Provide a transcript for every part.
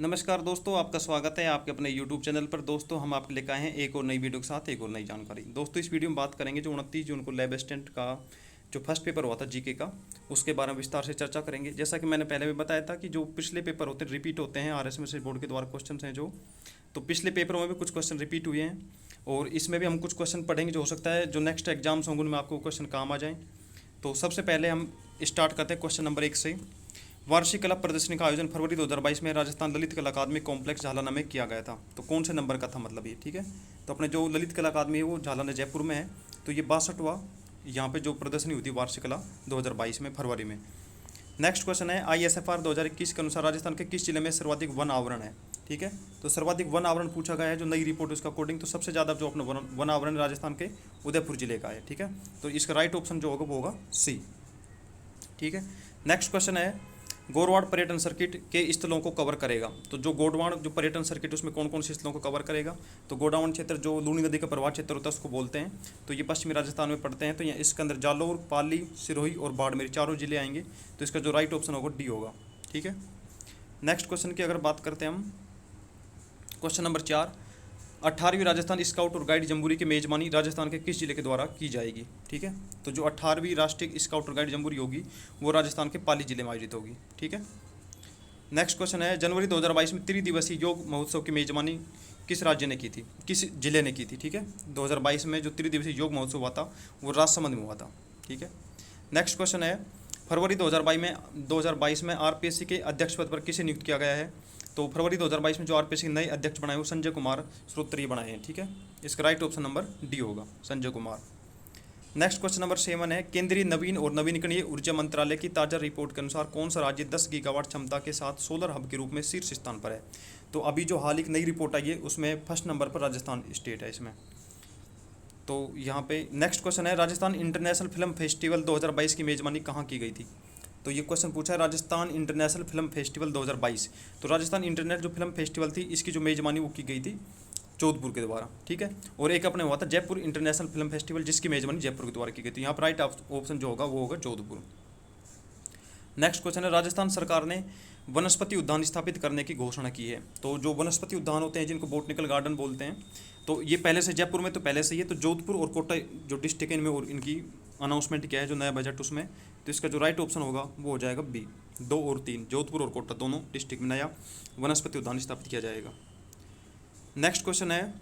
नमस्कार दोस्तों, आपका स्वागत है आपके अपने YouTube चैनल पर। दोस्तों, हम आपके लेकर आए हैं एक और नई वीडियो के साथ एक और नई जानकारी। दोस्तों, इस वीडियो में बात करेंगे जो 29 जून को लैब असिस्टेंट का जो फर्स्ट पेपर हुआ था जीके का, उसके बारे में विस्तार से चर्चा करेंगे। जैसा कि मैंने पहले भी बताया था कि जो पिछले पेपर होते हैं रिपीट होते हैं, RSMS बोर्ड के द्वारा क्वेश्चन हैं जो, तो पिछले पेपरों में भी कुछ क्वेश्चन रिपीट हुए हैं और इसमें भी हम कुछ क्वेश्चन पढ़ेंगे जो हो सकता है जो नेक्स्ट एग्जाम्स होंगे उनमें आपको क्वेश्चन काम आ जाएँ। तो सबसे पहले हम स्टार्ट करते हैं क्वेश्चन नंबर 1 से। वार्षिक कला प्रदर्शनी का आयोजन फरवरी 2022 में राजस्थान ललित कला अकादमी कॉम्प्लेक्स झालाना में किया गया था। तो कौन से नंबर का था मतलब ये, ठीक है। तो अपने जो ललित कला अकादमी है वो झालाना जयपुर में है। तो ये 62वां यहाँ पे जो प्रदर्शनी हुई थी वार्षिक कला 2022 में फरवरी में। नेक्स्ट क्वेश्चन है ISFR 2021 के अनुसार राजस्थान के किस जिले में सर्वाधिक वन आवरण है, ठीक है। तो सर्वाधिक वन आवरण पूछा गया है जो नई रिपोर्ट उसका अकॉर्डिंग, तो सबसे ज़्यादा जो अपना वन आवरण राजस्थान के उदयपुर जिले का है, ठीक है। तो इसका राइट ऑप्शन जो होगा वो होगा C, ठीक है। नेक्स्ट क्वेश्चन है गोरवाड़ पर्यटन सर्किट के स्थलों को कवर करेगा। तो जो गोडवाड़ जो पर्यटन सर्किट उसमें कौन कौन से स्थलों को कवर करेगा। तो गोडावण क्षेत्र जो लूनी नदी का प्रवाह क्षेत्र होता है उसको बोलते हैं। तो ये पश्चिमी राजस्थान में पड़ते हैं। तो यहाँ इसके अंदर जालौर, पाली, सिरोही और बाड़मेर चारों जिले आएंगे। तो इसका जो राइट ऑप्शन होगा D होगा, ठीक है। नेक्स्ट क्वेश्चन की अगर बात करते हैं हम, क्वेश्चन नंबर 4, 18वीं राजस्थान स्काउट और गाइड जम्बूरी की मेजबानी राजस्थान के किस जिले के द्वारा की जाएगी, ठीक है। तो जो 18वीं राष्ट्रीय स्काउट और गाइड जम्बूरी होगी वो राजस्थान के पाली जिले में आयोजित होगी, ठीक है। नेक्स्ट क्वेश्चन है जनवरी 2022 में त्रिदिवसीय योग महोत्सव की मेजबानी किस राज्य ने की थी, किस जिले ने की थी, ठीक है। 2022 में जो त्रिदिवसीय योग महोत्सव हुआ था वो राजसमंद में हुआ था, ठीक है। नेक्स्ट क्वेश्चन है फरवरी 2022 में RPSC के अध्यक्ष पद पर किसे नियुक्त किया गया है। तो फरवरी 2022 में जो RPSC के नए अध्यक्ष बनाए वो संजय कुमार श्रोत्रिय बनाए हैं, ठीक है। इसका राइट ऑप्शन नंबर D होगा, Sanjay Kumar. Next question number 7 है केंद्रीय नवीन और नवीनकरणीय ऊर्जा मंत्रालय की ताज़ा रिपोर्ट के अनुसार कौन सा राज्य 10 गीगावाट क्षमता के साथ सोलर हब के रूप में शीर्ष स्थान पर है। तो अभी जो हाल ही नई रिपोर्ट आई है उसमें फर्स्ट नंबर पर राजस्थान स्टेट है इसमें। तो यहाँ पे नेक्स्ट क्वेश्चन है राजस्थान इंटरनेशनल फिल्म फेस्टिवल 2022 की मेजबानी कहाँ की गई थी। तो ये क्वेश्चन पूछा है राजस्थान इंटरनेशनल फिल्म फेस्टिवल 2022। तो राजस्थान इंटरनेशनल जो फिल्म फेस्टिवल थी इसकी जो मेजबानी वो की गई थी जोधपुर के द्वारा, ठीक है। और एक अपने हुआ था जयपुर इंटरनेशनल फिल्म फेस्टिवल जिसकी मेजबानी जयपुर के द्वारा की गई थी। यहाँ पर राइट ऑप्शन जो होगा वो होगा जोधपुर। नेक्स्ट क्वेश्चन है राजस्थान सरकार ने वनस्पति उद्यान स्थापित करने की घोषणा की है। तो जो वनस्पति उद्यान होते हैं जिनको बोटनिकल गार्डन बोलते हैं, तो ये पहले से जयपुर में तो पहले से ही है। तो जोधपुर और कोटा जो डिस्ट्रिक्ट है इनमें और इनकी अनाउंसमेंट किया है जो नया बजट उसमें। तो इसका जो राइट ऑप्शन होगा वो हो जाएगा B, 2 और 3, जोधपुर और कोटा दोनों डिस्ट्रिक्ट में नया वनस्पति उद्यान स्थापित किया जाएगा। नेक्स्ट क्वेश्चन है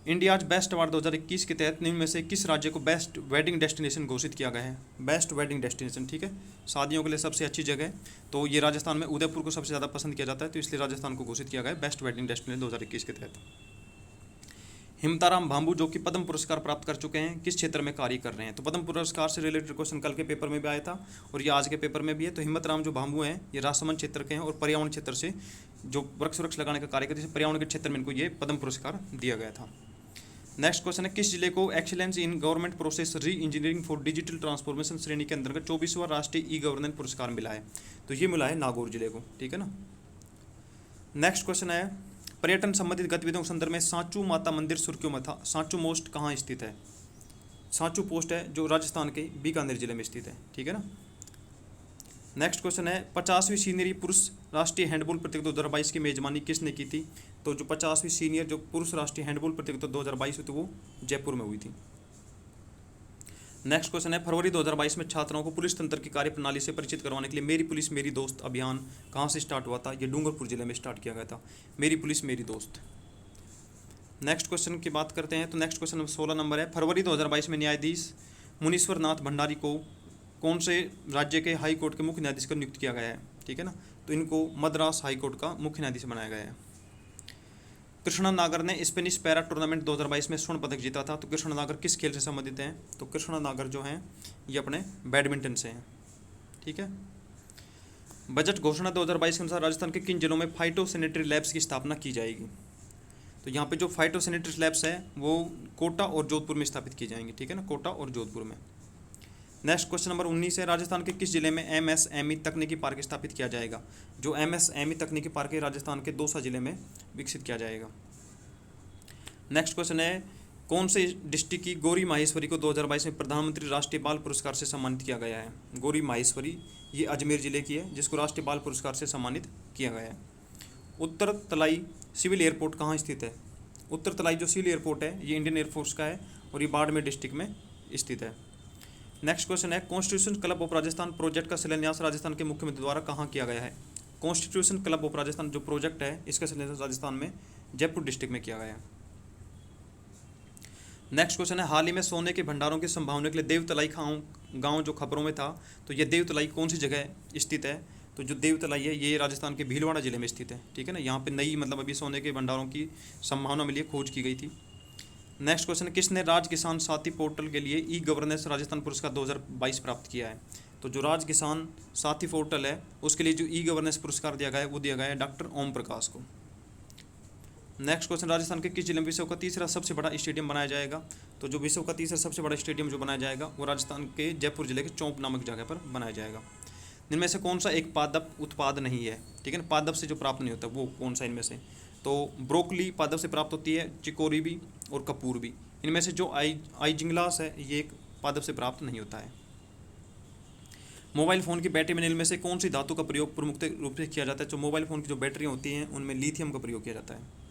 इंडियाज बेस्ट अवार्ड 2021 के तहत निम्न में से किस राज्य को बेस्ट वेडिंग डेस्टिनेशन घोषित किया गया है। बेस्ट वेडिंग डेस्टिनेशन, ठीक है, शादियों के लिए सबसे अच्छी जगह। तो ये राजस्थान में उदयपुर को सबसे ज़्यादा पसंद किया जाता है, तो इसलिए राजस्थान को घोषित किया गया है बेस्ट वेडिंग डेस्टिनेशन 2021 के तहत। हिमताराम भांबू जो कि पद्म पुरस्कार प्राप्त कर चुके हैं किस क्षेत्र में कार्य कर रहे हैं। तो पद्म पुरस्कार से रिलेटेड क्वेश्चन कल के पेपर में भी आया था और ये आज के पेपर में भी है। तो हिम्मतराम जो भांबू हैं ये राजसमंद क्षेत्र के हैं और पर्यावरण क्षेत्र से जो वृक्ष लगाने का कार्य करते हैं पर्यावरण के क्षेत्र में इनको ये पद्म पुरस्कार दिया गया था। नेक्स्ट क्वेश्चन है किस जिले को एक्सीलेंस इन गवर्नमेंट प्रोसेस री इंजीनियरिंग फॉर डिजिटल ट्रांसफॉर्मेशन श्रेणी के अंतर्गत 24वां राष्ट्रीय ई-गवर्नेंस पुरस्कार मिला है। तो ये मिला है नागौर जिले को, ठीक है ना। नेक्स्ट क्वेश्चन है पर्यटन संबंधित गतिविधियों के संदर्भ में सांचू माता मंदिर सुर्खियों में था। सांचू मोस्ट कहाँ स्थित है। सांचू पोस्ट है जो राजस्थान के बीकानेर जिले में स्थित है, ठीक है ना। नेक्स्ट क्वेश्चन है 50वीं सीनियर पुरुष राष्ट्रीय हैंडबॉल प्रतियोगिता 2022 की मेजबानी किसने की थी। तो जो 50वीं सीनियर जो पुरुष राष्ट्रीय हैंडबॉल प्रतियोगिता 2022 हुई थी वो जयपुर में हुई थी। नेक्स्ट क्वेश्चन है फरवरी 2022 में छात्राओं को पुलिस तंत्र की कार्यप्रणाली से परिचित करवाने के लिए मेरी पुलिस मेरी दोस्त अभियान कहाँ से स्टार्ट हुआ था। ये डूंगरपुर जिले में स्टार्ट किया गया था, मेरी पुलिस मेरी दोस्त। नेक्स्ट क्वेश्चन की बात करते हैं। तो नेक्स्ट क्वेश्चन नंबर 16 नंबर है फरवरी 2022 में न्यायाधीश मुनीश्वर नाथ भंडारी को कौन से राज्य के हाई कोर्ट के मुख्य न्यायाधीश को नियुक्त किया गया है, ठीक है ना। तो इनको मद्रास हाई कोर्ट का मुख्य न्यायाधीश बनाया गया है। कृष्णा नागर ने स्पेनिश पैरा टूर्नामेंट 2022 में स्वर्ण पदक जीता था। तो कृष्णा नागर किस खेल से संबंधित हैं। तो कृष्णा नागर जो हैं ये अपने बैडमिंटन से हैं, ठीक है। बजट घोषणा 2022 के अनुसार राजस्थान के किन जिलों में फाइटो सैनिटरी लैब्स की स्थापना की जाएगी। तो यहाँ पे जो फाइटो सैनिटरी लैब्स हैं वो कोटा और जोधपुर में स्थापित की जाएंगी, ठीक है ना, कोटा और जोधपुर में। नेक्स्ट क्वेश्चन नंबर 19 है राजस्थान के किस जिले में MSME तकनीकी पार्क स्थापित किया जाएगा। जो MSME तकनीकी पार्क है राजस्थान के दौसा जिले में विकसित किया जाएगा। नेक्स्ट क्वेश्चन है कौन से डिस्ट्रिक्ट की गौरी माहेश्वरी को 2022 में प्रधानमंत्री राष्ट्रीय बाल पुरस्कार से सम्मानित किया गया है। गौरी माहेश्वरी ये अजमेर जिले की है जिसको राष्ट्रीय बाल पुरस्कार से सम्मानित किया गया है। उत्तर तलाई सिविल एयरपोर्ट कहाँ स्थित है? उत्तर तलाई जो सिविल एयरपोर्ट है ये इंडियन एयरफोर्स का है और ये बाड़मेर डिस्ट्रिक्ट में स्थित है। नेक्स्ट क्वेश्चन है, constitution club of Rajasthan project का शिलान्यास राजस्थान के मुख्यमंत्री द्वारा कहाँ किया गया है? कॉन्स्टिट्यूशन क्लब ऑफ राजस्थान जो प्रोजेक्ट है इसका शिलान्यास राजस्थान में जयपुर डिस्ट्रिक्ट में किया गया है। नेक्स्ट क्वेश्चन है, हाल ही में सोने के भंडारों की संभावना के लिए देवतलाई गांव जो खबरों में था, तो ये देवतलाई कौन सी जगह स्थित है? तो जो देवतलाई है ये राजस्थान के भीलवाड़ा जिले में स्थित है। ठीक है ना, यहाँ पे नई मतलब अभी सोने के भंडारों की संभावना मिली है, खोज की गई थी। नेक्स्ट क्वेश्चन है, किसने राज किसान साथी पोर्टल के लिए ई गवर्नेंस राजस्थान पुरस्कार 2022 प्राप्त किया है? तो जो राज किसान साथी पोर्टल है उसके लिए जो ई गवर्नेंस पुरस्कार दिया गया है वो दिया गया है डॉक्टर ओम प्रकाश को। नेक्स्ट क्वेश्चन, राजस्थान के किस जिले में विश्व का तीसरा सबसे बड़ा स्टेडियम बनाया जाएगा? तो जो विश्व का तीसरा सबसे बड़ा स्टेडियम जो बनाया जाएगा वो राजस्थान के जयपुर जिले के चौंप नामक जगह पर बनाया जाएगा। इनमें से कौन सा एक पादप उत्पाद नहीं है? ठीक है ना, पादप से जो प्राप्त नहीं होता वो कौन सा इनमें से? तो ब्रोकली पादप से प्राप्त होती है, चिकोरी भी और कपूर भी। इनमें से जो आइजिंगलास है ये एक पादप से प्राप्त नहीं होता है। मोबाइल फ़ोन की बैटरी में इनमें से कौन सी धातु का प्रयोग प्रमुख रूप से किया जाता है? जो मोबाइल फ़ोन की जो बैटरी होती हैं उनमें लिथियम का प्रयोग किया जाता है।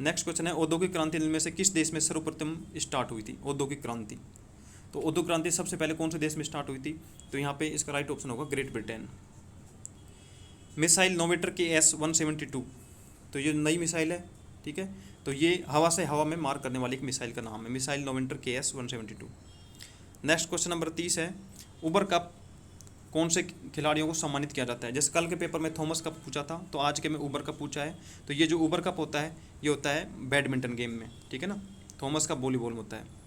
नेक्स्ट क्वेश्चन है, औद्योगिक क्रांति इनमें से किस देश में सर्वप्रथम स्टार्ट हुई थी? औद्योगिक क्रांति, तो औद्योगिक क्रांति सबसे पहले कौन से देश में स्टार्ट हुई थी? तो यहाँ पे इसका राइट ऑप्शन होगा ग्रेट ब्रिटेन। मिसाइल नोवेटर के S-172, तो ये नई मिसाइल है। ठीक है, तो ये हवा से हवा में मार करने वाली एक मिसाइल का नाम है, मिसाइल नोवेटर के S-172। नेक्स्ट क्वेश्चन नंबर 30 है, उबर कप कौन से खिलाड़ियों को सम्मानित किया जाता है? जैसे कल के पेपर में थॉमस कप पूछा था, तो आज के में उबर कप पूछा है। तो ये जो उबर कप होता है ये होता है बैडमिंटन गेम में। ठीक है ना, थॉमस कप वॉलीबॉल में होता है।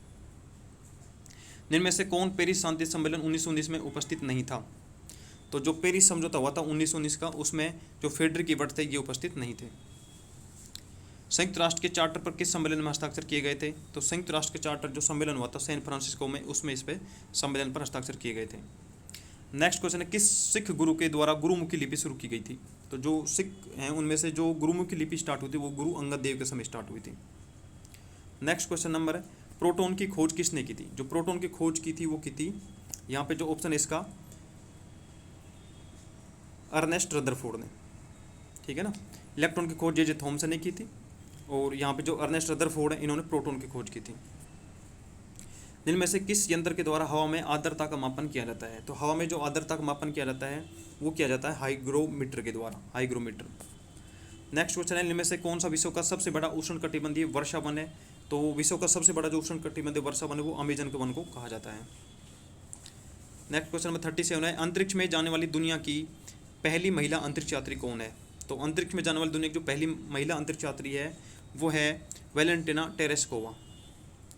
इनमें से कौन पेरिस शांति सम्मेलन 1919 में उपस्थित नहीं था? तो जो पेरिस समझौता हुआ था 1919 का, उसमें जो फेडरिक एबर्ट थे ये उपस्थित नहीं थे। संयुक्त राष्ट्र के चार्टर पर किस सम्मेलन में हस्ताक्षर किए गए थे? तो संयुक्त राष्ट्र के चार्टर जो सम्मेलन हुआ था सैन फ्रांसिस्को में, उसमें इस पे सम्मेलन पर हस्ताक्षर किए गए थे। नेक्स्ट क्वेश्चन है, किस सिख गुरु के द्वारा गुरुमुखी लिपि शुरू की गई थी? तो जो सिख हैं उनमें से जो गुरुमुखी लिपि स्टार्ट हुई थी वो गुरु अंगद देव के समय स्टार्ट हुई थी। नेक्स्ट क्वेश्चन नंबर है, प्रोटॉन की खोज किसने की थी? जो प्रोटॉन की खोज की थी वो की थी, यहाँ पे जो ऑप्शन है इसका अर्नेस्ट रदरफोर्ड ने। ठीक है ना, इलेक्ट्रॉन की खोज जे थॉमसन ने की थी और यहाँ पे जो अर्नेस्ट रदरफोर्ड है इन्होंने प्रोटॉन की खोज की थी। इनमें से किस यंत्र के द्वारा हवा में आर्द्रता का मापन किया जाता है? तो हवा में जो आर्द्रता का मापन किया जाता है वो किया जाता है हाइग्रोमीटर के द्वारा, हाइग्रोमीटर। नेक्स्ट क्वेश्चन है, इनमें से कौन सा विश्व का सबसे बड़ा उष्णकटिबंधीय वर्षा वन है? तो विश्व का सबसे बड़ा जो उष्णकटिबंधीय वर्षा वन है वो अमेजन के वन को कहा जाता है। नेक्स्ट क्वेश्चन नंबर 37 है, अंतरिक्ष में जाने वाली दुनिया की पहली महिला अंतरिक्ष यात्री कौन है? तो अंतरिक्ष में जाने वाली दुनिया की जो पहली महिला अंतरिक्ष यात्री है वो है वैलेंटिना टेरेस्कोवा।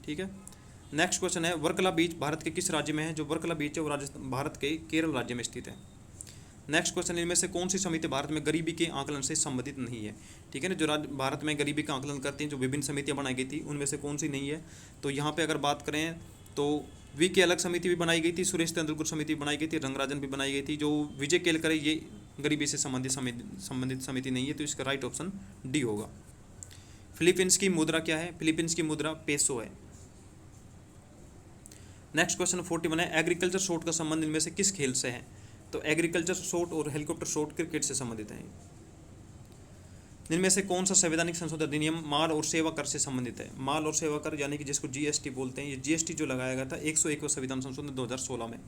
ठीक है। नेक्स्ट क्वेश्चन है, वर्कला बीच भारत के किस राज्य में है? जो वर्कला बीच है वो राजस्थान भारत के केरल राज्य में स्थित है। नेक्स्ट क्वेश्चन, इनमें से कौन सी समिति भारत में गरीबी के आंकलन से संबंधित नहीं है? ठीक है ना, जो भारत में गरीबी का आंकलन करती हैं जो विभिन्न समितियां बनाई गई थी उनमें से कौन सी नहीं है? तो यहाँ पे अगर बात करें तो वी के अलग समिति भी बनाई गई थी, सुरेश तेंदुलकर समिति बनाई गई थी, रंगराजन भी बनाई गई थी। जो विजय केलकर ये गरीबी से संबंधित समिति नहीं है, तो इसका राइट ऑप्शन डी होगा। फिलीपींस की मुद्रा क्या है? फिलीपींस की मुद्रा पेसो है। नेक्स्ट क्वेश्चन 41 है, एग्रीकल्चर शॉट का संबंध इनमें से किस खेल से है? तो एग्रीकल्चर शॉट और हेलीकॉप्टर शॉट क्रिकेट से संबंधित है। इनमें से कौन सा संवैधानिक संशोधन अधिनियम माल और सेवा कर से संबंधित है? माल और सेवा कर यानी कि जिसको जीएसटी बोलते हैं, ये जीएसटी जो लगाया गया था 101वें संविधान संशोधन 2016 में।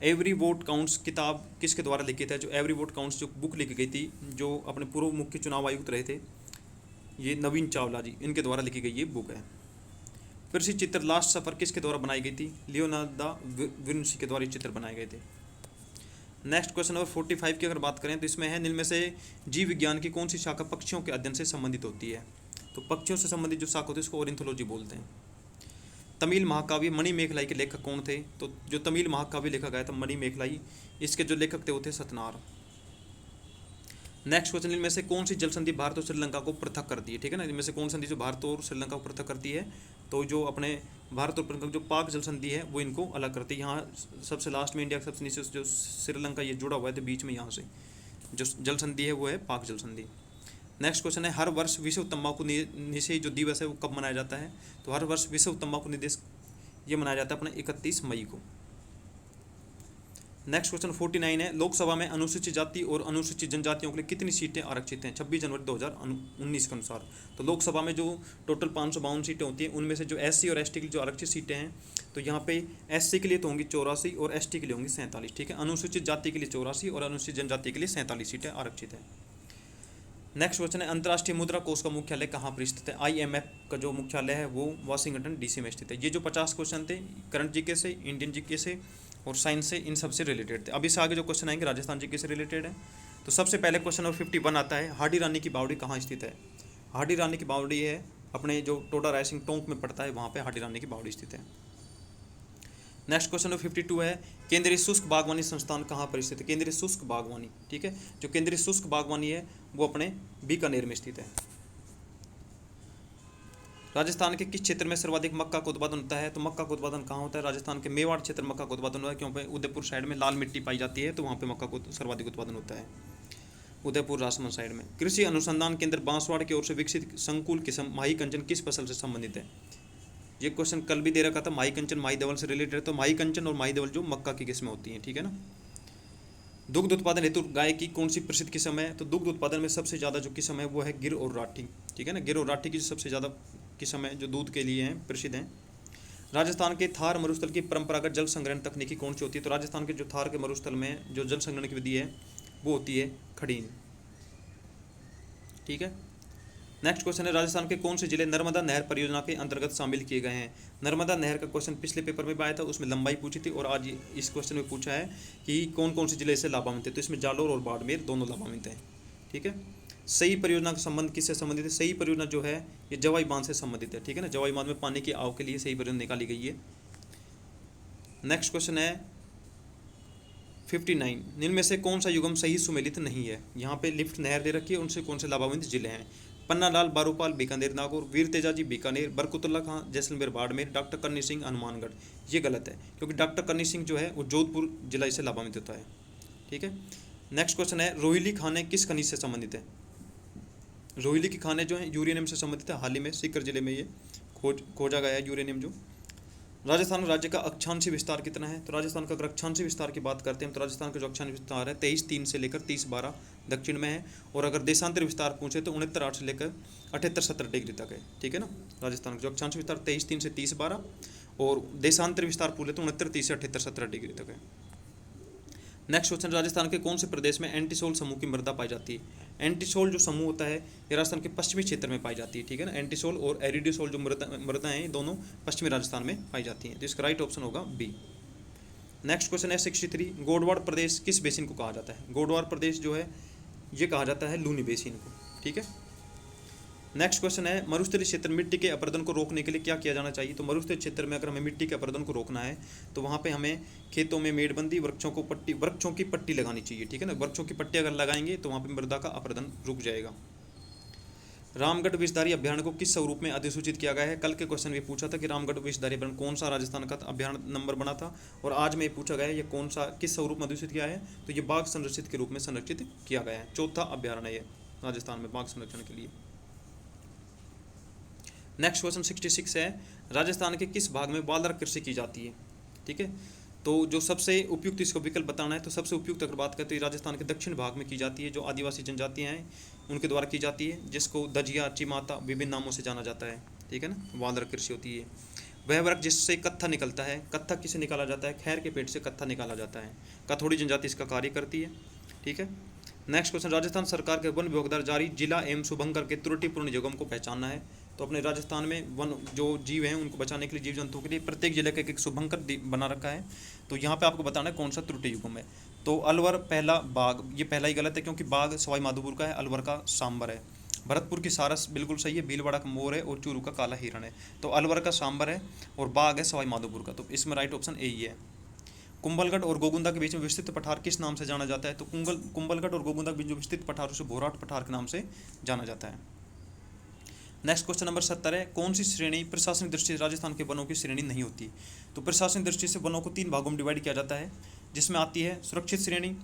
एवरी वोट काउंट्स किताब किसके द्वारा लिखित है? जो एवरी वोट काउंट्स जो बुक लिखी गई थी, जो अपने पूर्व मुख्य चुनाव आयुक्त रहे थे ये नवीन चावला जी, इनके द्वारा लिखी गई ये बुक है। प्रसिद्ध चित्र लास्ट सफर किसके द्वारा बनाई गई थी? लियोनार्डो दा विंची के द्वारा ये चित्र बनाए गए थे। नेक्स्ट क्वेश्चन नंबर 45 की अगर बात करें तो इसमें है, इनमें में से जीव विज्ञान की कौन सी शाखा पक्षियों के अध्ययन से संबंधित होती है? तो पक्षियों से संबंधित जो शाखा होती है उसको ऑर्निथोलॉजी बोलते हैं। तमिल महाकाव्य मणिमेखलाई के लेखक कौन थे? तो जो तमिल महाकाव्य लिखा गया था मणिमेखलाई, इसके जो लेखक थे वो थे सतनार। नेक्स्ट क्वेश्चन, इनमें से कौन सी जल संधि भारत और श्रीलंका को पृथक करती है? ठीक है ना, इनमें से कौन संधि जो भारत और श्रीलंका को पृथक करती है? तो जो अपने भारत और श्रीलंका जो पाक जल संधि है वो इनको अलग करती है। यहाँ सबसे लास्ट में इंडिया के सबसे नीचे जो श्रीलंका ये जुड़ा हुआ है, तो बीच में यहाँ से जो जल संधि है वो है पाक जल संधि। नेक्स्ट क्वेश्चन है, हर वर्ष विश्व तंबाकू निषेध जो दिवस है वो कब मनाया जाता है? तो हर वर्ष विश्व तंबाकू निषेध ये मनाया जाता है अपने 31 मई को। नेक्स्ट क्वेश्चन 49 है, लोकसभा में अनुसूचित जाति और अनुसूचित जनजातियों के लिए कितनी सीटें आरक्षित हैं 26 जनवरी 2019 के अनुसार। तो लोकसभा में जो टोटल 552 सीटें होती हैं, उनमें से जो एससी और एसटी की जो आरक्षित सीटें हैं, तो यहाँ पे एससी के लिए तो होंगी 84 और एसटी के लिए होंगी 47। ठीक है, अनुसूचित जाति के लिए 84 और अनुसूचित जनजाति के लिए 47 सीटें आरक्षित हैं। नेक्स्ट क्वेश्चन है, अंतर्राष्ट्रीय मुद्रा कोष का मुख्यालय कहाँ पर स्थित है। IMF का जो मुख्यालय है वो वाशिंगटन DC में स्थित है। ये जो 50 क्वेश्चन थे करंट जीके से, इंडियन जीके से और साइंस से, इन सब से रिलेटेड थे। अभी से आगे जो क्वेश्चन आएंगे राजस्थान जीके से रिलेटेड है। तो सबसे पहले क्वेश्चन नंबर 51 आता है, हाडी रानी की बावड़ी कहाँ स्थित है। हाडी रानी की बावड़ी है अपने जो टोडा रायसिंग टोंक में पड़ता है, वहाँ पे हाडी रानी की बावड़ी स्थित है। नेक्स्ट क्वेश्चन नंबर 52 है, केंद्रीय शुष्क बागवानी संस्थान कहाँ पर स्थित है। केंद्रीय शुष्क बागवानी, ठीक है, जो केंद्रीय शुष्क बागवानी है वो अपने बीकानेर में स्थित है। राजस्थान के किस क्षेत्र में सर्वाधिक मक्का का उत्पादन होता है। तो मक्का का उत्पादन कहाँ होता है, राजस्थान के मेवाड़ क्षेत्र में मक्का का उत्पादन हुआ है, क्योंकि उदयपुर साइड में लाल मिट्टी पाई जाती है, तो वहाँ पे मक्का का सर्वाधिक उत्पादन होता है, उदयपुर राजसमंद साइड में। कृषि अनुसंधान केंद्र बांसवाड़ा की ओर से विकसित संकुल किस्म माही कंचन किस फसल से संबंधित है। ये क्वेश्चन कल भी दे रखा था, माही कंचन माही धवल से रिलेटेड है। तो माही कंचन और माही धवल जो मक्का की किस्में होती हैं, ठीक है ना। दुग्ध उत्पादन हेतु गाय की कौन सी प्रसिद्ध किस्म है। तो दुग्ध उत्पादन में सबसे ज़्यादा जो किस्म है वो है गिर और राठी, ठीक है ना। गिर और राठी की सबसे ज़्यादा किस्म है जो दूध के लिए हैं, प्रसिद्ध हैं। राजस्थान के थार मरुस्थल की परंपरागत जल संग्रहण तकनीकी कौन सी होती है। तो राजस्थान के जो थार के मरुस्थल में जो जल संग्रहण की विधि है वो होती है खड़ीन, ठीक है। नेक्स्ट क्वेश्चन है, राजस्थान के कौन से जिले नर्मदा नहर परियोजना के अंतर्गत शामिल किए गए हैं। नर्मदा नहर का क्वेश्चन पिछले पेपर में भी आया था, उसमें लंबाई पूछी थी, और आज इस क्वेश्चन में पूछा है कि कौन कौन से जिले से लाभान्वित है। तो इसमें जालोर और बाड़मेर दोनों लाभान्वित हैं, ठीक है। सही परियोजना का संबंध किससे संबंधित है। सही परियोजना जो है ये जवाई बांध से संबंधित है, ठीक है ना। जवाई बांध में पानी की आव के लिए सही परियोजना निकाली गई है। नेक्स्ट क्वेश्चन है 59, इनमें में से कौन सा युगम सही सुमेलित नहीं है। यहाँ पे लिफ्ट नहर दे रखी है, उनसे कौन से लाभान्वित जिले हैं। पन्नालाल बारूपाल बीकानेर नागौर, वीर तेजाजी बीकानेर, बरकतुल्ला खां जैसलमेर बाड़मेर, डॉक्टर करनी सिंह हनुमानगढ़। ये गलत है, क्योंकि डॉक्टर करनी सिंह जो है वो जोधपुर जिला से लाभान्वित होता है, ठीक है। नेक्स्ट क्वेश्चन है, रोहिली खाने किस खनिज से संबंधित है। रोहिली की खाने जो है यूरेनियम से संबंधित है। हाल ही में सीकर जिले में ये खोजा गया है यूरेनियम जो। राजस्थान राज्य का अक्षांशीय विस्तार कितना है। तो राजस्थान का अगर अक्षांशीय विस्तार की बात करते हैं तो राजस्थान का जो अक्षांशीय विस्तार है 23.3 से लेकर 30.12 दक्षिण में है, और अगर देशांतर विस्तार पूछे तो 69.8 से लेकर 78.70 डिग्री तक है, ठीक है ना। राजस्थान का जो अक्षांशीय विस्तार 23.3 से 30.12 और देशांतर विस्तार पूछे तो 69.30 से 78.70 डिग्री तक है। नेक्स्ट क्वेश्चन, राजस्थान के कौन से प्रदेश में एंटीसोल समूह की मृदा पाई जाती है। एंटीसोल जो समूह होता है ये राजस्थान के पश्चिमी क्षेत्र में पाई जाती है, ठीक है ना। एंटीसोल और एरिडोसोल जो मृदा हैं दोनों पश्चिमी राजस्थान में पाई जाती हैं। तो इसका राइट ऑप्शन होगा बी। नेक्स्ट क्वेश्चन है 63, गोडवाड़ प्रदेश किस बेसिन को कहा जाता है। गोडवाड़ प्रदेश जो है ये कहा जाता है लूनी बेसिन को, ठीक है। नेक्स्ट क्वेश्चन है, मरुस्थलीय क्षेत्र मिट्टी के अपरदन को रोकने के लिए क्या किया जाना चाहिए। तो मरुस्थलीय क्षेत्र में अगर हमें मिट्टी के अपरदन को रोकना है तो वहाँ पे हमें खेतों में मेड़बंदी, वृक्षों की पट्टी लगानी चाहिए, ठीक है ना। वृक्षों की पट्टी अगर लगाएंगे तो वहाँ पे मृदा का अपरदन रुक जाएगा। रामगढ़ विषधारी अभ्यारण्य को किस स्वरूप में अधिसूचित किया गया है। कल के क्वेश्चन में पूछा था कि रामगढ़ विषधारी अभ्यारण्य कौन सा राजस्थान का अभ्यारण्य नंबर बना था, और आज में पूछा गया है ये कौन सा किस स्वरूप में अधिसूचित किया है। तो ये बाघ संरक्षित के रूप में संरक्षित किया गया है। चौथा अभ्यारण्य है राजस्थान में बाघ संरक्षण के लिए। नेक्स्ट क्वेश्चन 66 है, राजस्थान के किस भाग में बालर कृषि की जाती है, ठीक है। तो जो सबसे उपयुक्त इसको विकल्प बताना है, तो सबसे उपयुक्त अगर बात करते हैं राजस्थान के दक्षिण भाग में की जाती है, जो आदिवासी जनजातियां हैं उनके द्वारा की जाती है, जिसको दजिया, चिमाता विभिन्न नामों से जाना जाता है, ठीक है ना। बालर कृषि होती है। वह वर्ग जिससे कत्था निकलता है। कत्था किसे निकाला जाता है, खैर के पेट से कत्था निकाला जाता है। कथोड़ी जनजाति इसका कार्य करती है, ठीक है। नेक्स्ट क्वेश्चन, राजस्थान सरकार के वन विभाग द्वारा जारी जिला एवं शुभंकर के त्रुटिपूर्ण निगम को पहचानना है। तो अपने राजस्थान में वन जो जीव हैं उनको बचाने के लिए, जीव जंतुओं के लिए प्रत्येक जिले का एक शुभंकर बना रखा है। तो यहाँ पे आपको बताना है कौन सा त्रुटि युगम है। तो अलवर पहला बाघ, ये पहला ही गलत है क्योंकि बाघ सवाई माधोपुर का है, अलवर का सांबर है। भरतपुर की सारस बिल्कुल सही है, भीलवाड़ा का मोर है और चूरू का काला हिरण है। तो अलवर का सांबर है और बाघ है सवाई माधोपुर का। तो इसमें राइट ऑप्शन ए ही है। कुंभलगढ़ और गोगुंदा के बीच में विस्तृत पठार किस नाम से जाना जाता है। तो कुंभलगढ़ और गोगुंदा के बीच जो विस्तृत पठार उसे भोराट पठार के नाम से जाना जाता है। नेक्स्ट क्वेश्चन नंबर 70 है, कौन सी श्रेणी प्रशासनिक दृष्टि से राजस्थान के वनों की श्रेणी नहीं होती। तो प्रशासनिक दृष्टि से वनों को 3 भागों में डिवाइड किया जाता है, जिसमें आती है सुरक्षित श्रेणी,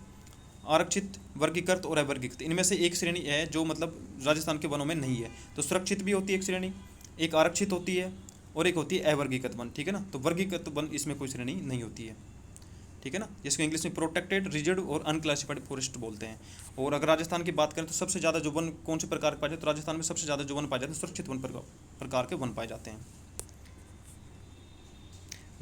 आरक्षित, वर्गीकृत और अवर्गीकृत। इनमें से एक श्रेणी है जो मतलब राजस्थान के वनों में नहीं है। तो सुरक्षित भी होती है एक श्रेणी, एक आरक्षित होती है और एक होती है अवर्गीकृत वन, ठीक है ना। तो वर्गीकृत वन इसमें कोई श्रेणी नहीं होती है, ठीक है। ठीक है ना, जिसको इंग्लिश में प्रोटेक्टेड, रिजिड और अनक्लासिफाइड फॉरेस्ट बोलते हैं। और अगर राजस्थान की बात करें तो सबसे ज़्यादा जो वन कौन से प्रकार के पाए जाते हैं, तो राजस्थान में सबसे ज़्यादा जो वन पाए जाते हैं सुरक्षित वन प्रकार के वन पाए जाते हैं।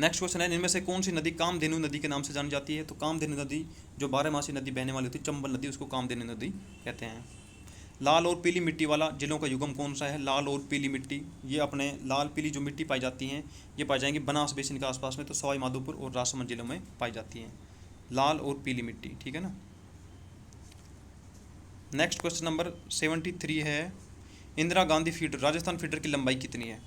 नेक्स्ट क्वेश्चन है, इनमें से कौन सी नदी कामधेनु नदी के नाम से जानी जाती है? तो कामधेनु नदी जो 12 मासी नदी बहने वाली होती है, चंबल नदी, उसको कामधेनु नदी कहते हैं। लाल और पीली मिट्टी वाला जिलों का युगम कौन सा है? लाल और पीली मिट्टी, ये अपने लाल पीली जो मिट्टी पाई जाती हैं ये पाई जाएंगी बनास बेसिन के आसपास में, तो सवाई माधोपुर और राजसमंद जिलों में पाई जाती हैं लाल और पीली मिट्टी, ठीक है ना। नेक्स्ट क्वेश्चन नंबर 73 है, इंदिरा गांधी फीडर राजस्थान फीडर की लंबाई कितनी है?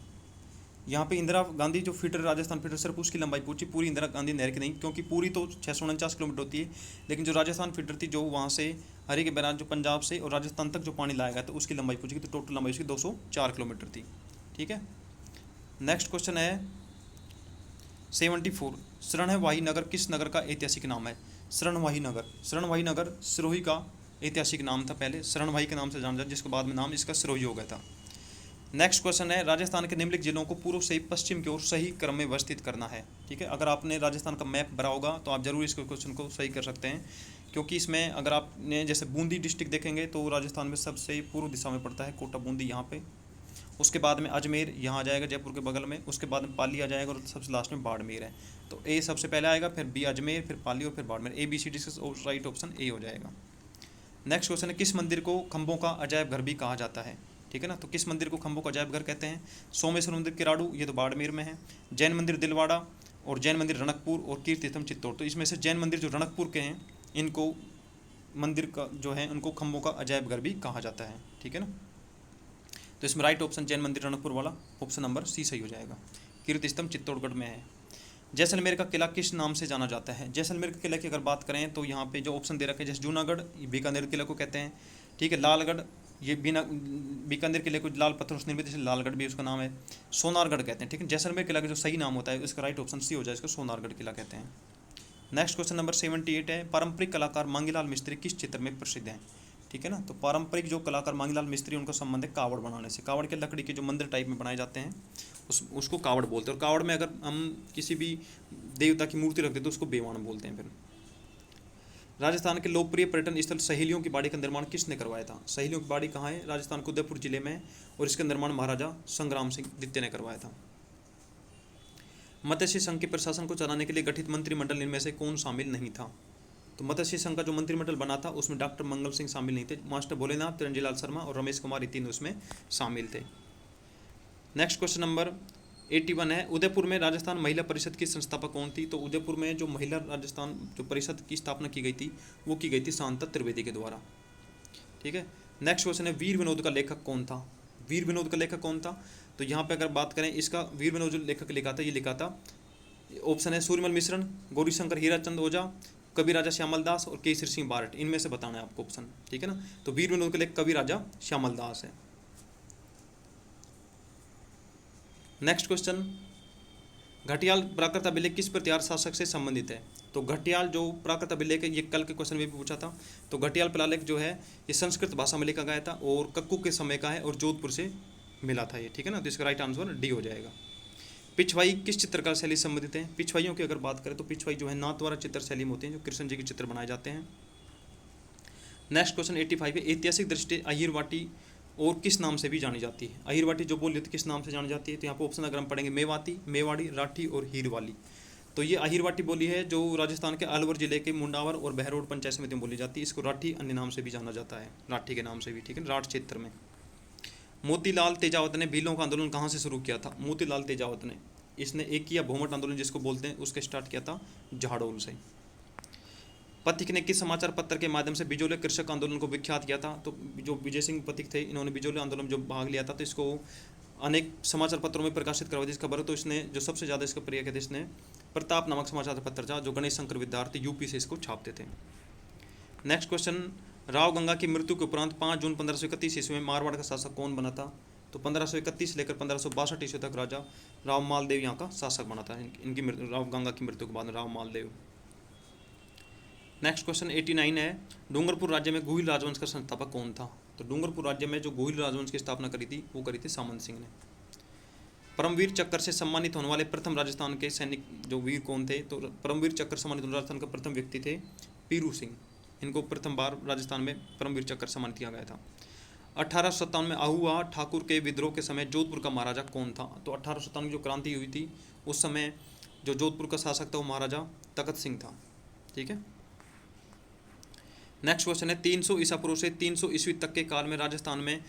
यहाँ पे इंदिरा गांधी जो फीडर राजस्थान फीडर सिर्फ उसकी लंबाई पूछी, पूरी इंदिरा गांधी नहर की नहीं, क्योंकि पूरी तो 649 किलोमीटर होती है, लेकिन जो राजस्थान फीडर थी जो वहाँ से हरी के बैराज जो पंजाब से और राजस्थान तक जो पानी लाया गया था उसकी लंबाई पूछी गई, तो टोटल लंबाई उसकी 204 किलोमीटर थी, ठीक है। नेक्स्ट क्वेश्चन है 74, शरणवाही नगर किस नगर का ऐतिहासिक नाम है? शरणवाही नगर सिरोही का ऐतिहासिक नाम था, पहले शरणवाही के नाम से जाना जाता, जिसके बाद में नाम इसका सिरोही हो गया था। नेक्स्ट क्वेश्चन है, राजस्थान के निम्नलिखित जिलों को पूर्व से पश्चिम की ओर सही क्रम में व्यवस्थित करना है, ठीक है। अगर आपने राजस्थान का मैप भरा होगा तो आप जरूर इस क्वेश्चन को सही कर सकते हैं, क्योंकि इसमें अगर आपने जैसे बूंदी डिस्ट्रिक्ट देखेंगे तो राजस्थान में सबसे पूर्व दिशा में पड़ता है, कोटा बूंदी यहाँ पे, उसके बाद में अजमेर यहाँ आ जाएगा जयपुर के बगल में, उसके बाद में पाली आ जाएगा और सबसे लास्ट में बाड़मेर है। तो ए सबसे पहले आएगा, फिर बी अजमेर, फिर पाली और फिर Barmer, ABCD right option A हो जाएगा। नेक्स्ट क्वेश्चन है, किस मंदिर को खंभों का अजायब घर भी कहा जाता है? ठीक है ना, तो किस मंदिर को खंभों का अजायब घर कहते हैं? सोमेश्वर मंदिर किराड़ू, ये तो बाड़मेर में है, जैन मंदिर दिलवाड़ा और जैन मंदिर रणकपुर और कीर्ति स्तंभ चित्तौड़। तो इसमें से जैन मंदिर जो रणकपुर के हैं इनको मंदिर का जो है उनको खंभों का अजायब घर भी कहा जाता है, ठीक है ना। तो इसमें राइट ऑप्शन जैन मंदिर रणकपुर वाला ऑप्शन नंबर सी सही हो जाएगा। कीर्ति स्तंभ चित्तौड़गढ़ में है। जैसलमेर का किला किस नाम से जाना जाता है? जैसलमेर के किले की अगर बात करें तो यहाँ पे जो ऑप्शन दे रखे हैं, जैसे जूनागढ़ बीकानेर किले को कहते हैं, ठीक है, लालगढ़ ये बीकानेर किले को लाल पत्थरों से निर्मित इसलिए लालगढ़ भी उसका नाम है, सोनारगढ़ कहते हैं, ठीक है। जैसलमेर किला का जो सही नाम होता है इसका राइट ऑप्शन सी हो जाए, इसको सोनारगढ़ किला कहते हैं। नेक्स्ट क्वेश्चन नंबर 78 है, पारंपरिक कलाकार मांगीलाल मिस्त्री किस क्षेत्र में प्रसिद्ध हैं? ठीक है ना, तो पारंपरिक जो कलाकार मांगीलाल मिस्त्री उनका संबंध है कावड़ बनाने से। कावड़ के लकड़ी के जो मंदिर टाइप में बनाए जाते हैं उसको कावड़ बोलते हैं, और कावड़ में अगर हम किसी भी देवता की मूर्ति रखते तो उसको बेवान बोलते हैं। फिर राजस्थान के लोकप्रिय पर्यटन स्थल सहेलियों की बाड़ी का निर्माण किसने करवाया था? सहेलियों की बाड़ी कहाँ है? राजस्थान के उदयपुर जिले में, और इसका निर्माण महाराजा संग्राम सिंह द्वितीय ने करवाया था। मत्स्य संघ के प्रशासन को चलाने के लिए गठित मंत्रिमंडल इनमें से कौन शामिल नहीं था? तो मत्स्य संघ का जो मंत्रिमंडल बना था उसमें डॉक्टर मंगल सिंह शामिल नहीं थे, मास्टर भोलेनाथ, तिरंजीलाल शर्मा और रमेश कुमार, ये तीन उसमें शामिल थे। नेक्स्ट क्वेश्चन नंबर 81 है, उदयपुर में राजस्थान महिला परिषद की संस्थापक कौन थी? तो उदयपुर में जो महिला राजस्थान जो परिषद की स्थापना की गई थी वो की गई थी शांता त्रिवेदी के द्वारा, ठीक है। नेक्स्ट क्वेश्चन है, वीर विनोद का लेखक कौन था? वीर विनोद का लेखक कौन था? तो यहाँ पे अगर बात करें इसका वीर विनोद जो लेखक लिखा था, ये लिखा था, ऑप्शन है सूर्यमल मिश्रण, गौरीशंकर हीराचंद ओझा, कवि राजा श्यामल दास और केसरी सिंह बारट, इनमें से बताना है आपको ऑप्शन, ठीक है ना। तो वीर विनोद के लेखक कवि राजा श्यामल दास है। नेक्स्ट क्वेश्चन, घटियाल प्राकृत अभिलेख किस प्रतिहार शासक से संबंधित है? तो घटियाल जो प्राकृत अभिलेख है ये कल के क्वेश्चन में भी पूछा था। तो घटियाल शिलालेख जो है ये संस्कृत भाषा में लिखा गया था और कक्कू के समय का है और जोधपुर से मिला था ये, ठीक है ना। तो इसका राइट आंसर डी हो जाएगा। पिछवाई किस चित्रकार शैली से संबंधित है? पिछवाइयों की अगर बात करें तो पिछवाई जो है नाथ द्वारा चित्र शैली में होते हैं, जो कृष्ण जी के चित्र बनाए जाते हैं। नेक्स्ट क्वेश्चन 85 है, ऐतिहासिक दृष्टि अहिरवाटी और किस नाम से भी जानी जाती है? अहिरवाटी जो बोली थी किस नाम से जानी जाती है? तो यहाँ पर ऑप्शन अगर हम पढ़ेंगे मेवाती, मेवाड़ी, राठी और हीरवाली। तो ये अहिरवाटी बोली है जो राजस्थान के अलवर जिले के मुंडावर और बहरोड पंचायत समिति में बोली जाती है। इसको राठी अन्य नाम से भी जाना जाता है, राठी के नाम से भी, ठीक है, राठ क्षेत्र में। मोतीलाल तेजावत ने भीलों का आंदोलन कहाँ से शुरू किया था? मोतीलाल तेजावत ने इसने एक किया भूमट आंदोलन जिसको बोलते हैं, उसके स्टार्ट किया था झाड़ोल से। पथिक ने किस समाचार पत्र के माध्यम से बिजोले कृषक आंदोलन को विख्यात किया था? तो जो विजय सिंह पथिक थे इन्होंने बिजोले आंदोलन में जो भाग लिया था तो इसको अनेक समाचार पत्रों में प्रकाशित करवा दी खबर। तो इसने जो सबसे ज़्यादा इसका प्रयोग किया था इसने प्रताप नामक समाचार पत्र था जो गणेश शंकर विद्यार्थी यूपी से इसको छापते थे। नेक्स्ट क्वेश्चन, राव गंगा की मृत्यु के उपरांत 5 जून 1531 ईस्वी में मारवाड़ का शासक कौन बना था? तो 1531 लेकर 1562 ईस्वी तक राजा राव मालदेव यहाँ का शासक बना था। इनकी राव गंगा की मृत्यु के बाद राव मालदेव। नेक्स्ट क्वेश्चन 89 है, डूंगरपुर राज्य में गुहिल राजवंश का संस्थापक कौन था? तो डूंगरपुर राज्य में जो गुहिल राजवंश की स्थापना करी थी वो करी थी सामंत सिंह ने। परमवीर चक्र से सम्मानित होने वाले प्रथम राजस्थान के सैनिक जो वीर कौन थे? तो परमवीर चक्र सम्मानित राजस्थान का प्रथम व्यक्ति थे पीरू सिंह। इनको प्रथम बार राजस्थान में परमवीर चक्र सम्मानित किया गया था। 1857 में आहुआ ठाकुर के विद्रोह के समय जोधपुर का महाराजा कौन था? तो 1857 में जो क्रांति हुई थी उस समय जो जोधपुर का शासक था वो महाराजा तखत सिंह था। ठीक है। नेक्स्ट क्वेश्चन है 300 ईसा पूर्व से 300 ईस्वी तक के काल में राजस्थान में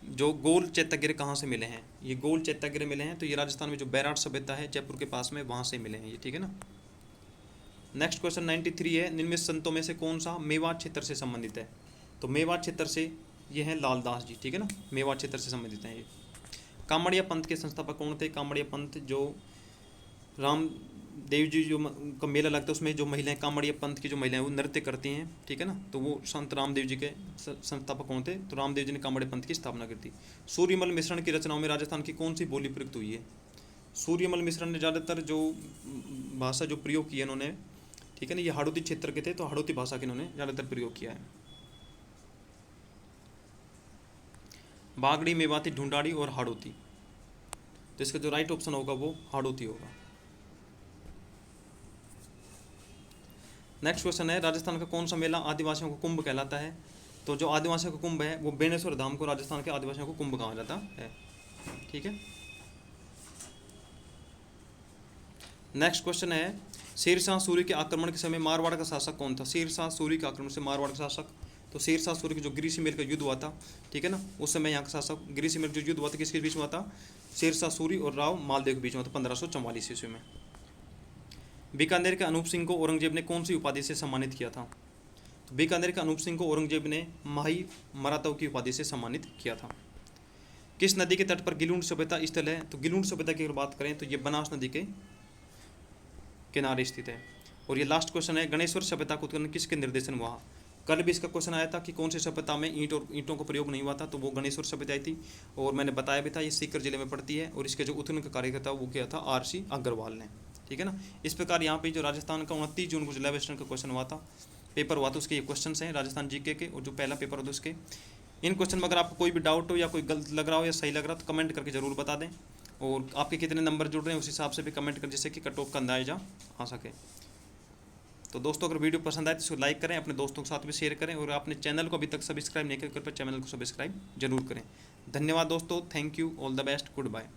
जो गोल चैत्यगृह कहाँ से मिले हैं? ये गोल चैत्यगृह मिले हैं तो ये राजस्थान में जो बैराट सभ्यता है जयपुर के पास में वहाँ से मिले हैं ये। ठीक है ना। नेक्स्ट क्वेश्चन 93 है निम्नलिखित संतों में से कौन सा मेवात क्षेत्र से संबंधित है? तो मेवात क्षेत्र से ये हैं लालदास जी। ठीक है ना, मेवात क्षेत्र से संबंधित हैं ये। कामड़िया पंथ के संस्थापक कौन थे? कामड़िया पंथ जो राम देव जी जो का मेला लगता है उसमें जो महिलाएं कामड़िया पंथ की जो महिलाएं वो नृत्य करती हैं। ठीक है ना, तो वो संत रामदेव जी के संस्थापक कौन थे? तो रामदेव जी ने कामड़िया पंथ की स्थापना की थी। सूर्यमल मिश्रण की रचनाओं में राजस्थान की कौन सी बोली प्रयुक्त हुई है? सूर्यमल मिश्रण ने ज़्यादातर जो भाषा जो प्रयोग की है इन्होंने, ठीक है ना, ये हाड़ौती क्षेत्र के थे तो हाड़ौती भाषा की इन्होंने ज़्यादातर प्रयोग किया है। बागड़ी, मेवाती, ढूंढाड़ी और हाड़ौती, तो इसका जो राइट ऑप्शन होगा वो हाड़ौती होगा। नेक्स्ट क्वेश्चन है राजस्थान का कौन सा मेला आदिवासियों को कुंभ कहलाता है? तो जो आदिवासियों का कुंभ है वो बेनेश्वर धाम को राजस्थान के आदिवासियों को कुंभ कहा जाता है। ठीक है। नेक्स्ट क्वेश्चन है शेरशाह सूरी के आक्रमण के समय मारवाड़ का शासक कौन था? शेरशाह सूरी के आक्रमण से मारवाड़ का शासक, तो शेरशाह सूरी के जो गिरिसिमेर का युद्ध हुआ था, ठीक है ना, उस समय यहाँ का शासक गिरिसिमेर जो युद्ध हुआ था किसके बीच में हुआ था? शेरशाह सूरी और राव मालदेव के बीच में हुआ था 1544 ईस्वी में। बीकानेर के अनूप सिंह को औरंगजेब ने कौन सी उपाधि से सम्मानित किया था? तो बीकानेर के अनूप सिंह को औरंगजेब ने माही मराठों की उपाधि से सम्मानित किया था। किस नदी के तट पर गिलूंड सभ्यता स्थल है? तो गिलूंड सभ्यता की अगर बात करें तो ये बनास नदी के किनारे स्थित है। और ये लास्ट क्वेश्चन है गणेश्वर सभ्यता का उत्खनन किसके निर्देशन हुआ? कल भी इसका क्वेश्चन आया था कि कौन सी सभ्यता में ईंटों का प्रयोग नहीं हुआ था, तो वो गणेश्वर सभ्यता थी। और मैंने बताया भी था ये सीकर जिले में पड़ती है और इसके जो उत्खनन का कार्य था वो किया था RC अग्रवाल ने। ठीक है ना। इस प्रकार यहाँ पे जो राजस्थान का 29 जून को जो लैब असिस्टेंट का क्वेश्चन हुआ था, पेपर हुआ था, उसके ये क्वेश्चन हैं राजस्थान GK के, और जो पहला पेपर होता है उसके। इन क्वेश्चन में अगर आपको कोई भी डाउट हो या कोई गलत लग रहा हो या सही लग रहा हो तो कमेंट करके जरूर बता दें, और आपके कितने नंबर जुड़ रहे हैं उस हिसाब से भी कमेंट करें जिससे कि कट ऑफ का अंदाजा आ सके। तो दोस्तों अगर वीडियो पसंद आए तो इसको लाइक करें, अपने दोस्तों के साथ भी शेयर करें, और आपने चैनल को अभी तक सब्सक्राइब नहीं किया तो चैनल को सब्सक्राइब जरूर करें। धन्यवाद दोस्तों, thank you, all the best, good bye.